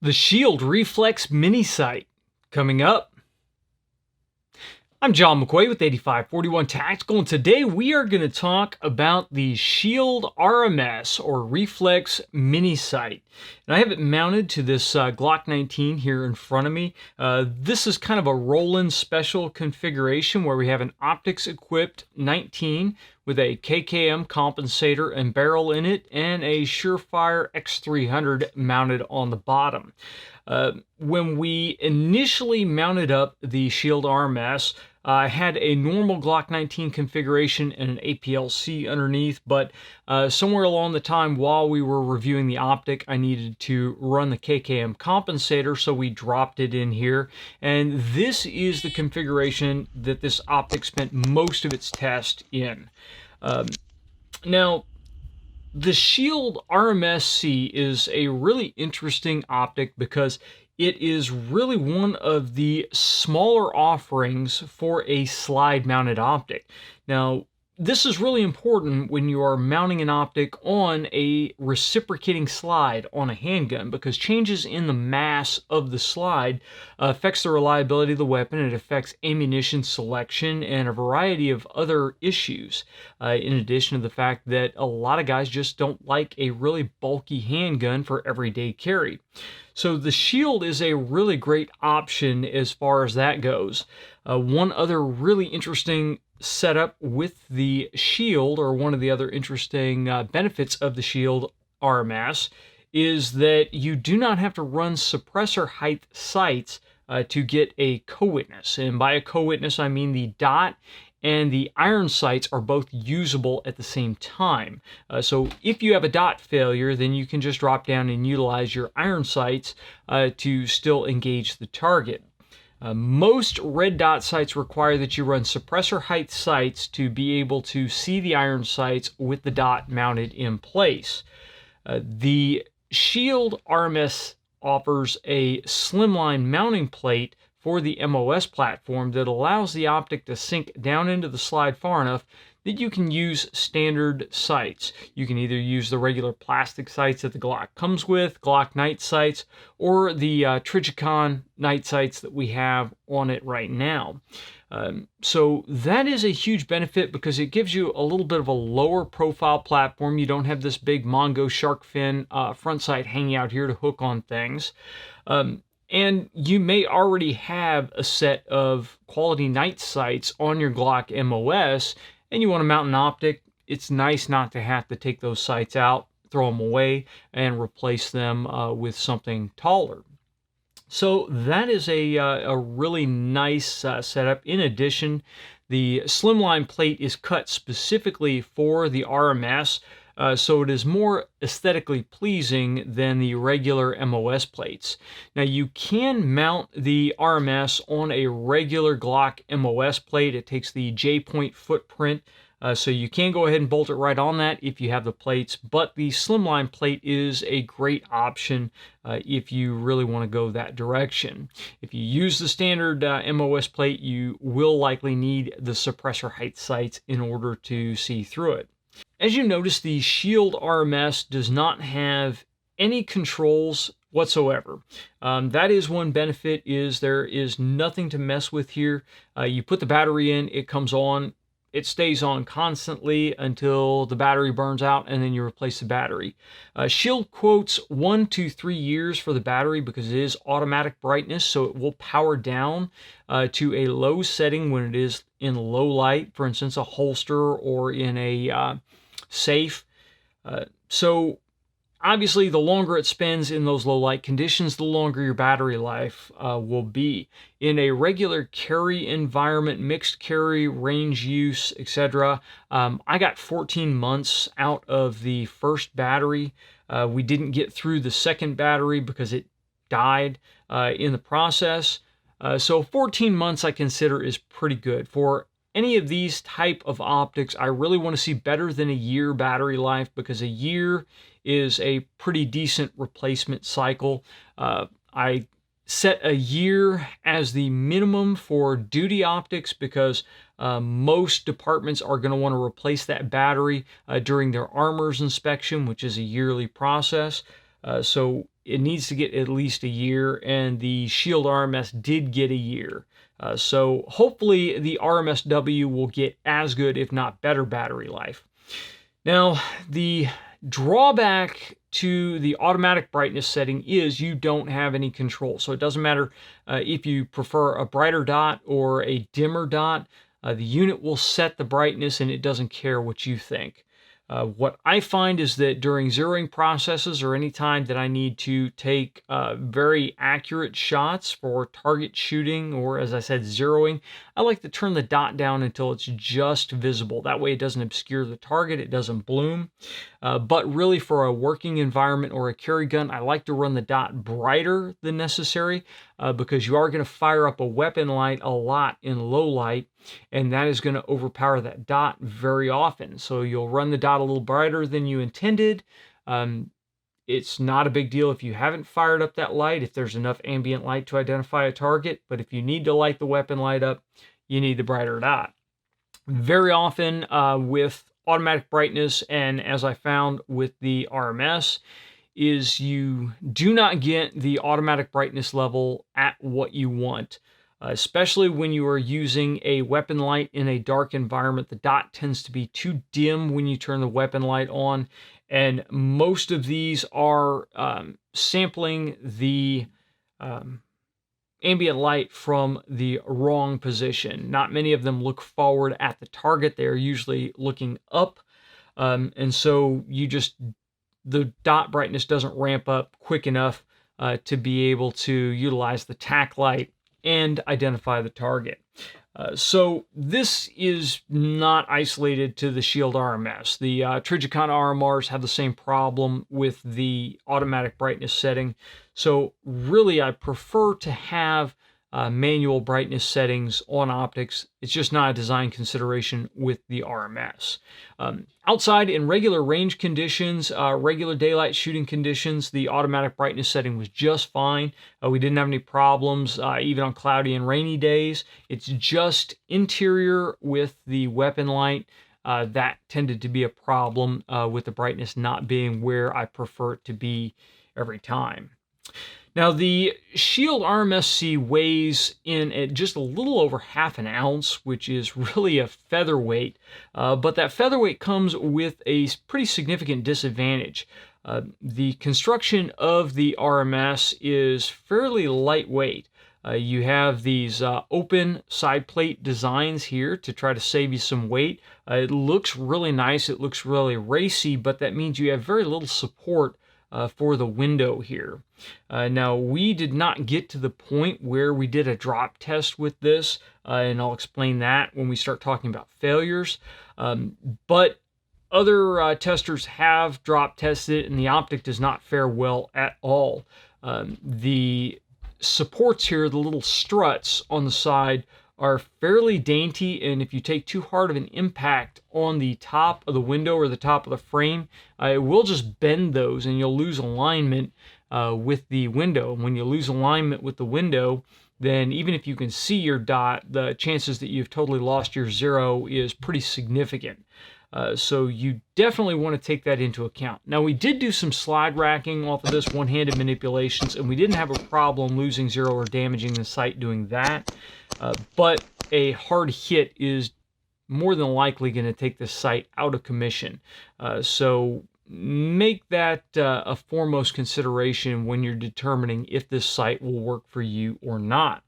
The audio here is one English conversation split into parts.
The Shield Reflex Mini Sight coming up. I'm John McQuay with 8541 Tactical, and today we are going to talk about the Shield RMS or Reflex Mini Sight. And I have it mounted to this Glock 19 here in front of me. This is kind of a roll-in special configuration where we have an optics-equipped 19 with a KKM compensator and barrel in it, and a Surefire X300 mounted on the bottom. When we initially mounted up the Shield RMS, I had a normal Glock 19 configuration and an APLC underneath, but somewhere along the time while we were reviewing the optic, I needed to run the KKM compensator, so we dropped it in here. And this is the configuration that this optic spent most of its test in. Now, the Shield RMS-C is a really interesting optic because it is really one of the smaller offerings for a slide-mounted optic. Now, this is really important when you are mounting an optic on a reciprocating slide on a handgun, because changes in the mass of the slide affects the reliability of the weapon. It affects ammunition selection and a variety of other issues, in addition to the fact that a lot of guys just don't like a really bulky handgun for everyday carry. So the Shield is a really great option as far as that goes. One other really interesting setup with the Shield, or one of the other interesting benefits of the Shield RMS, is that you do not have to run suppressor height sights to get a co-witness. And by a co-witness, I mean the dot and the iron sights are both usable at the same time. So if you have a dot failure, then you can just drop down and utilize your iron sights to still engage the target. Most red dot sights require that you run suppressor height sights to be able to see the iron sights with the dot mounted in place. The Shield RMS offers a slimline mounting plate for the MOS platform that allows the optic to sink down into the slide far enough that you can use standard sights. You can either use the regular plastic sights that the Glock comes with, Glock night sights, or the Trijicon night sights that we have on it right now. So that is a huge benefit because it gives you a little bit of a lower profile platform. You don't have this big Mongo shark fin front sight hanging out here to hook on things. And you may already have a set of quality night sights on your Glock MOS, and you want to mount an optic. It's nice not to have to take those sights out, throw them away, and replace them with something taller. So that is a really nice setup. In addition, the slimline plate is cut specifically for the RMS, so it is more aesthetically pleasing than the regular MOS plates. Now, you can mount the RMS on a regular Glock MOS plate. It takes the J-point footprint, so you can go ahead and bolt it right on that if you have the plates, but the slimline plate is a great option if you really want to go that direction. If you use the standard MOS plate, you will likely need the suppressor height sights in order to see through it. As you notice, the Shield RMS does not have any controls whatsoever. That is one benefit, is there is nothing to mess with here. You put the battery in, it comes on, it stays on constantly until the battery burns out, and then you replace the battery. Shield quotes 1 to 3 years for the battery because it is automatic brightness, so it will power down to a low setting when it is in low light, for instance, a holster or in a safe. So obviously, the longer it spends in those low light conditions, the longer your battery life will be. In a regular carry environment, mixed carry, range use, etc., I got 14 months out of the first battery. We didn't get through the second battery because it died in the process. So 14 months I consider is pretty good. For any of these type of optics, I really want to see better than a year battery life, because a year is a pretty decent replacement cycle. I set a year as the minimum for duty optics because most departments are going to want to replace that battery during their armors inspection, which is a yearly process. So it needs to get at least a year, and the Shield RMS did get a year. So hopefully the RMSW will get as good, if not better, battery life. Now, the drawback to the automatic brightness setting is you don't have any control. So it doesn't matter if you prefer a brighter dot or a dimmer dot. The unit will set the brightness and it doesn't care what you think. What I find is that during zeroing processes or any time that I need to take very accurate shots for target shooting or, as I said, zeroing, I like to turn the dot down until it's just visible. That way it doesn't obscure the target, it doesn't bloom. But really for a working environment or a carry gun, I like to run the dot brighter than necessary because you are going to fire up a weapon light a lot in low light, and that is going to overpower that dot very often. So you'll run the dot a little brighter than you intended. It's not a big deal if you haven't fired up that light, if there's enough ambient light to identify a target, but if you need to light the weapon light up, you need the brighter dot. Very often with automatic brightness, and as I found with the RMS, is you do not get the automatic brightness level at what you want. Especially when you are using a weapon light in a dark environment, the dot tends to be too dim when you turn the weapon light on, and most of these are sampling the ambient light from the wrong position. Not many of them look forward at the target. They are usually looking up, and so the dot brightness doesn't ramp up quick enough to be able to utilize the tack light and identify the target. So this is not isolated to the Shield RMS. The Trijicon RMRs have the same problem with the automatic brightness setting. So really I prefer to have manual brightness settings on optics. It's just not a design consideration with the RMS. Outside in regular range conditions, regular daylight shooting conditions, the automatic brightness setting was just fine. We didn't have any problems even on cloudy and rainy days. It's just interior with the weapon light that tended to be a problem with the brightness not being where I prefer it to be every time. Now, the Shield RMSC weighs in at just a little over ½ an ounce, which is really a featherweight, but that featherweight comes with a pretty significant disadvantage. The construction of the RMS is fairly lightweight. You have these open side plate designs here to try to save you some weight. It looks really nice, it looks really racy, but that means you have very little support for the window here. Now, we did not get to the point where we did a drop test with this, and I'll explain that when we start talking about failures. But other testers have drop tested it, and the optic does not fare well at all. The supports here, the little struts on the side, are fairly dainty, and if you take too hard of an impact on the top of the window or the top of the frame, it will just bend those and you'll lose alignment with the window. And when you lose alignment with the window, then even if you can see your dot, the chances that you've totally lost your zero is pretty significant. So you definitely want to take that into account. Now, we did do some slide racking off of this, one-handed manipulations, and we didn't have a problem losing zero or damaging the sight doing that. But a hard hit is more than likely going to take the sight out of commission. So make that a foremost consideration when you're determining if this sight will work for you or not.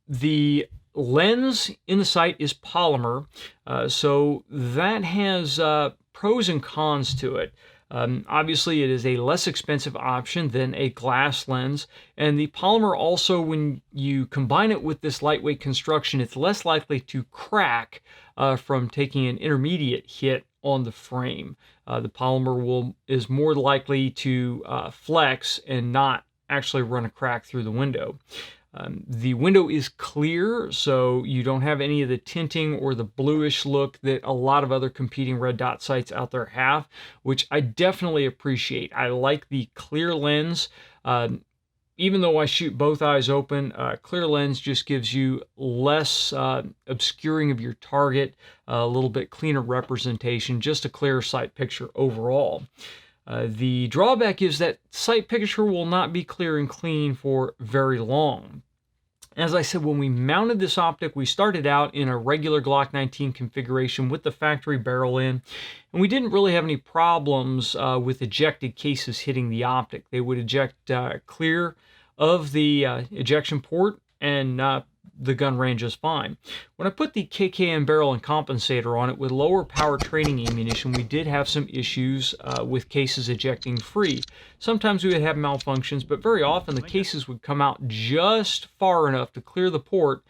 The lens in the sight is polymer, so that has pros and cons to it. Obviously, it is a less expensive option than a glass lens, and the polymer also, when you combine it with this lightweight construction, it's less likely to crack from taking an intermediate hit on the frame. The polymer is more likely to flex and not actually run a crack through the window. The window is clear, so you don't have any of the tinting or the bluish look that a lot of other competing red dot sights out there have, which I definitely appreciate. I like the clear lens. Even though I shoot both eyes open, clear lens just gives you less obscuring of your target, a little bit cleaner representation, just a clearer sight picture overall. The drawback is that sight picture will not be clear and clean for very long. As I said, when we mounted this optic, we started out in a regular Glock 19 configuration with the factory barrel in, and we didn't really have any problems with ejected cases hitting the optic. They would eject clear of the ejection port, and the gun ran just fine. When I put the KKM barrel and compensator on it with lower power training ammunition, we did have some issues with cases ejecting free. Sometimes we would have malfunctions, but very often the cases would come out just far enough to clear the port,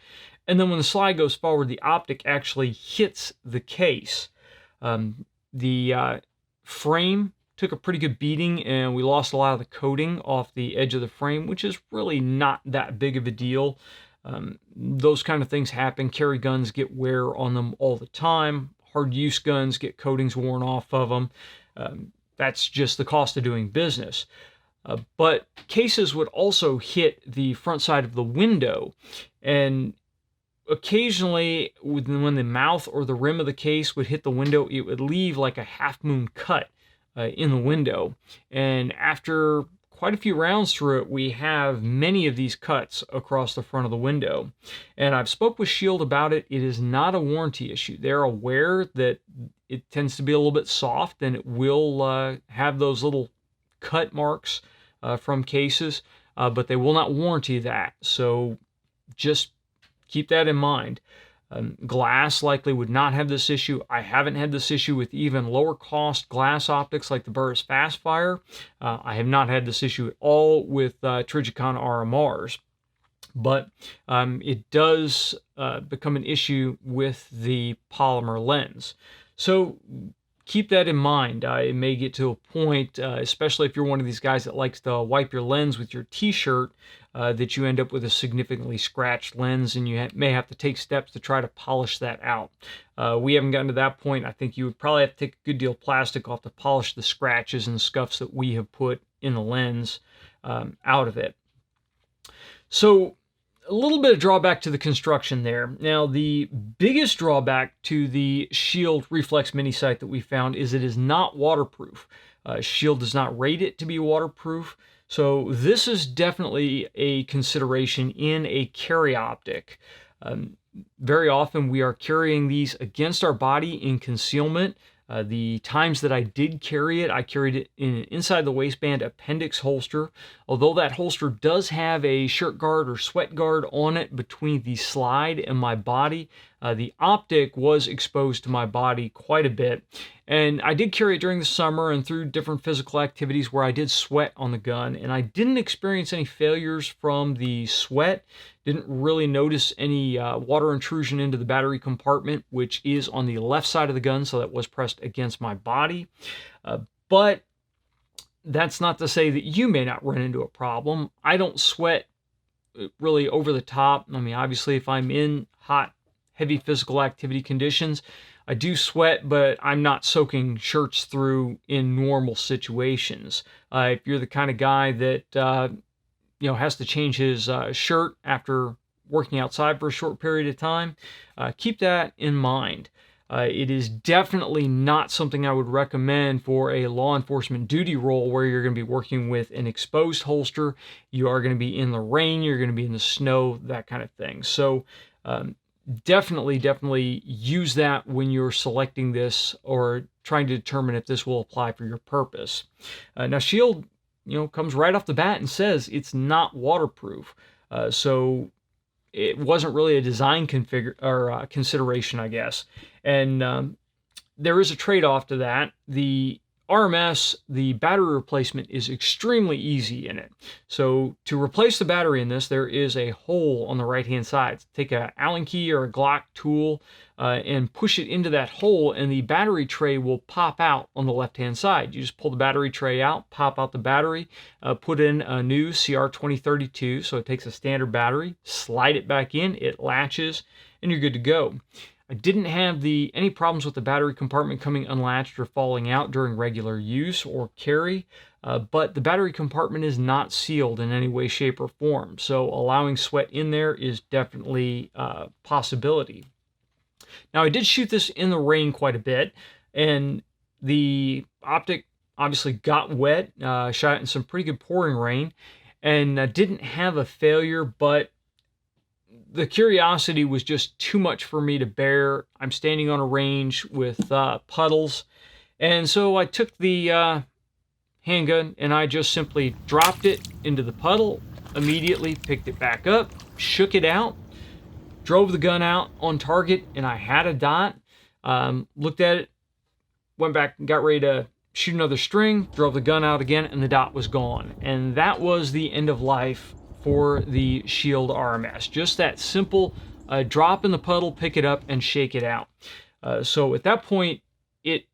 and then when the slide goes forward, the optic actually hits the case. The frame took a pretty good beating, and we lost a lot of the coating off the edge of the frame, which is really not that big of a deal. Those kind of things happen. Carry guns get wear on them all the time. Hard use guns get coatings worn off of them. That's just the cost of doing business. But cases would also hit the front side of the window, and occasionally when the mouth or the rim of the case would hit the window, it would leave like a half moon cut in the window. And after quite a few rounds through it, we have many of these cuts across the front of the window. And I've spoke with Shield about it. It is not a warranty issue. They're aware that it tends to be a little bit soft, and it will have those little cut marks from cases, but they will not warranty that. So just keep that in mind. Glass likely would not have this issue. I haven't had this issue with even lower cost glass optics like the Burris Fastfire. I have not had this issue at all with Trijicon RMRs. But it does become an issue with the polymer lens. So keep that in mind. It may get to a point, especially if you're one of these guys that likes to wipe your lens with your t-shirt, that you end up with a significantly scratched lens, and you may have to take steps to try to polish that out. We haven't gotten to that point. I think you would probably have to take a good deal of plastic off to polish the scratches and scuffs that we have put in the lens out of it. So a little bit of drawback to the construction there. Now, the biggest drawback to the Shield Reflex Mini Sight that we found is it is not waterproof. Shield does not rate it to be waterproof. So this is definitely a consideration in a carry optic. Very often we are carrying these against our body in concealment. The times that I did carry it, I carried it in an inside the waistband appendix holster. Although that holster does have a shirt guard or sweat guard on it between the slide and my body, the optic was exposed to my body quite a bit. And I did carry it during the summer and through different physical activities where I did sweat on the gun, and I didn't experience any failures from the sweat. Didn't really notice any water intrusion into the battery compartment, which is on the left side of the gun, so that was pressed against my body. But that's not to say that you may not run into a problem. I don't sweat really over the top. I mean, obviously, if I'm in hot, heavy physical activity conditions, I do sweat, but I'm not soaking shirts through in normal situations. If you're the kind of guy that has to change his shirt after working outside for a short period of time, keep that in mind. It is definitely not something I would recommend for a law enforcement duty role where you're going to be working with an exposed holster. You are going to be in the rain, you're going to be in the snow, that kind of thing. So definitely use that when you're selecting this or trying to determine if this will apply for your purpose. Now, Shield comes right off the bat and says it's not waterproof. So it wasn't really a design consideration, I guess. And there is a trade-off to that. The RMS, the battery replacement is extremely easy in it. So to replace the battery in this, there is a hole on the right-hand side. Take an Allen key or a Glock tool and push it into that hole, and the battery tray will pop out on the left-hand side. You just pull the battery tray out, pop out the battery, put in a new CR2032, so it takes a standard battery, slide it back in, it latches, and you're good to go. I didn't have any problems with the battery compartment coming unlatched or falling out during regular use or carry, but the battery compartment is not sealed in any way, shape, or form, so allowing sweat in there is definitely a possibility. Now, I did shoot this in the rain quite a bit, and the optic obviously got wet, shot it in some pretty good pouring rain, and didn't have a failure, but the curiosity was just too much for me to bear. I'm standing on a range with puddles, and so I took the handgun and I just simply dropped it into the puddle, immediately picked it back up, shook it out, drove the gun out on target, and I had a dot. Looked at it, went back and got ready to shoot another string, drove the gun out again, and the dot was gone. And that was the end of life for the Shield RMS. Just that simple drop in the puddle, pick it up, and shake it out. So at that point, it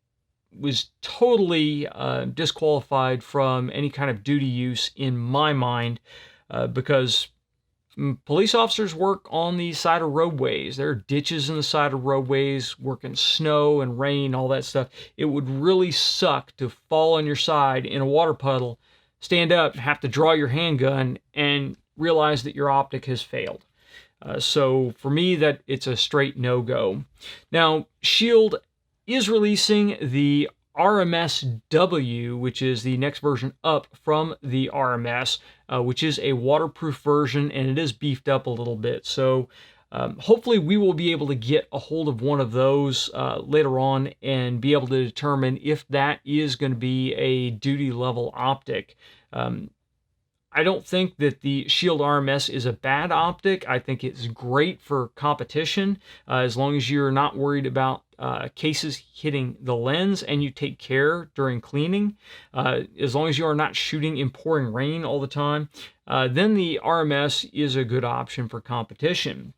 was totally disqualified from any kind of duty use in my mind, because police officers work on the side of roadways. There are ditches in the side of roadways, work in snow and rain, all that stuff. It would really suck to fall on your side in a water puddle, stand up, have to draw your handgun, and realize that your optic has failed. So for me, that it's a straight no-go. Now, Shield is releasing the RMS W, which is the next version up from the RMS, which is a waterproof version, and it is beefed up a little bit. So hopefully we will be able to get a hold of one of those later on and be able to determine if that is going to be a duty level optic. I don't think that the Shield RMS is a bad optic. I think it's great for competition, as long as you're not worried about cases hitting the lens and you take care during cleaning. As long as you are not shooting in pouring rain all the time, then the RMS is a good option for competition.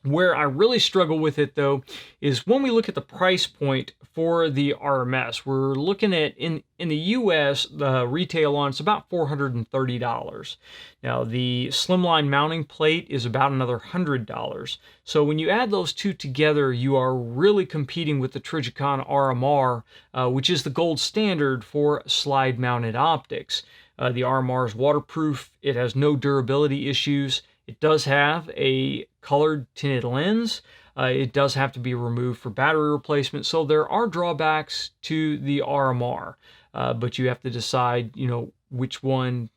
Where I really struggle with it, though, is when we look at the price point for the RMS. We're looking at, in the US, the retail on it's about $430. Now, the slimline mounting plate is about another $100. So when you add those two together, you are really competing with the Trijicon RMR, which is the gold standard for slide-mounted optics. The RMR is waterproof. It has no durability issues. It does have a colored tinted lens. It does have to be removed for battery replacement. So there are drawbacks to the RMR, but you have to decide, which one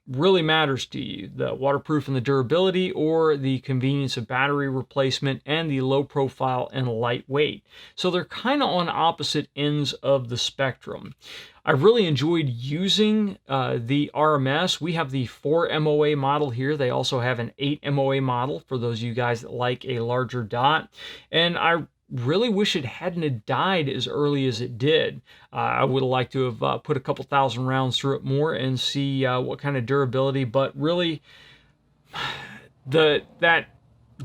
really matters to you, the waterproof and the durability, or the convenience of battery replacement and the low profile and lightweight. So they're kind of on opposite ends of the spectrum. I really enjoyed using the RMS. We have the 4 MOA model here. They also have an 8 MOA model for those of you guys that like a larger dot. And I really wish it hadn't have died as early as it did. I would have liked to have put a couple thousand rounds through it more and see what kind of durability, but really that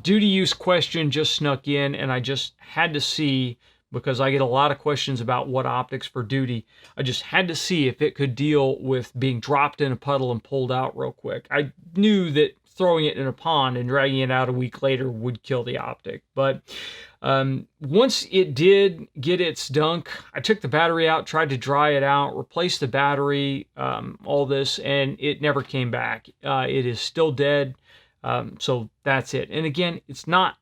duty use question just snuck in, and I just had to see, because I get a lot of questions about what optics for duty. I just had to see if it could deal with being dropped in a puddle and pulled out real quick. I knew that throwing it in a pond and dragging it out a week later would kill the optic. But once it did get its dunk, I took the battery out, tried to dry it out, replaced the battery, all this, and it never came back. It is still dead. So that's it. And again, it's not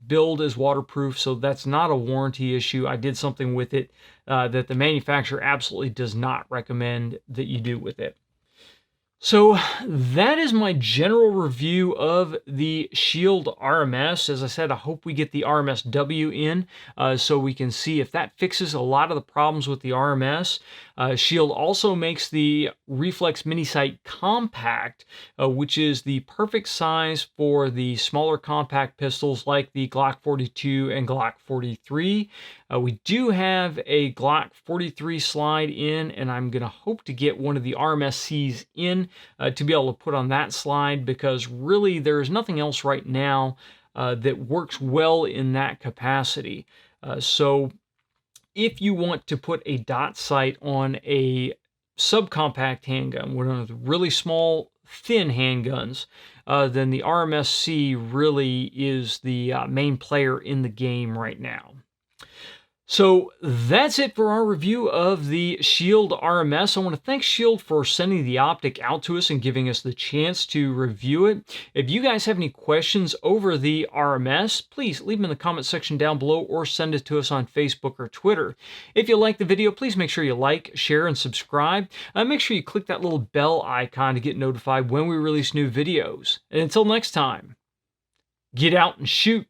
billed as waterproof, so that's not a warranty issue. I did something with it that the manufacturer absolutely does not recommend that you do with it. So that is my general review of the Shield RMS. As I said, I hope we get the RMS W in so we can see if that fixes a lot of the problems with the RMS. Shield also makes the Reflex Mini Sight Compact, which is the perfect size for the smaller compact pistols like the Glock 42 and Glock 43. We do have a Glock 43 slide in, and I'm going to hope to get one of the RMSCs in to be able to put on that slide, because really there's nothing else right now that works well in that capacity. So if you want to put a dot sight on a subcompact handgun, one of the really small, thin handguns, then the RMSC really is the main player in the game right now. So that's it for our review of the Shield RMS. I want to thank Shield for sending the optic out to us and giving us the chance to review it. If you guys have any questions over the RMS, please leave them in the comment section down below or send it to us on Facebook or Twitter. If you like the video, please make sure you like, share, and subscribe. Make sure you click that little bell icon to get notified when we release new videos. And until next time, get out and shoot.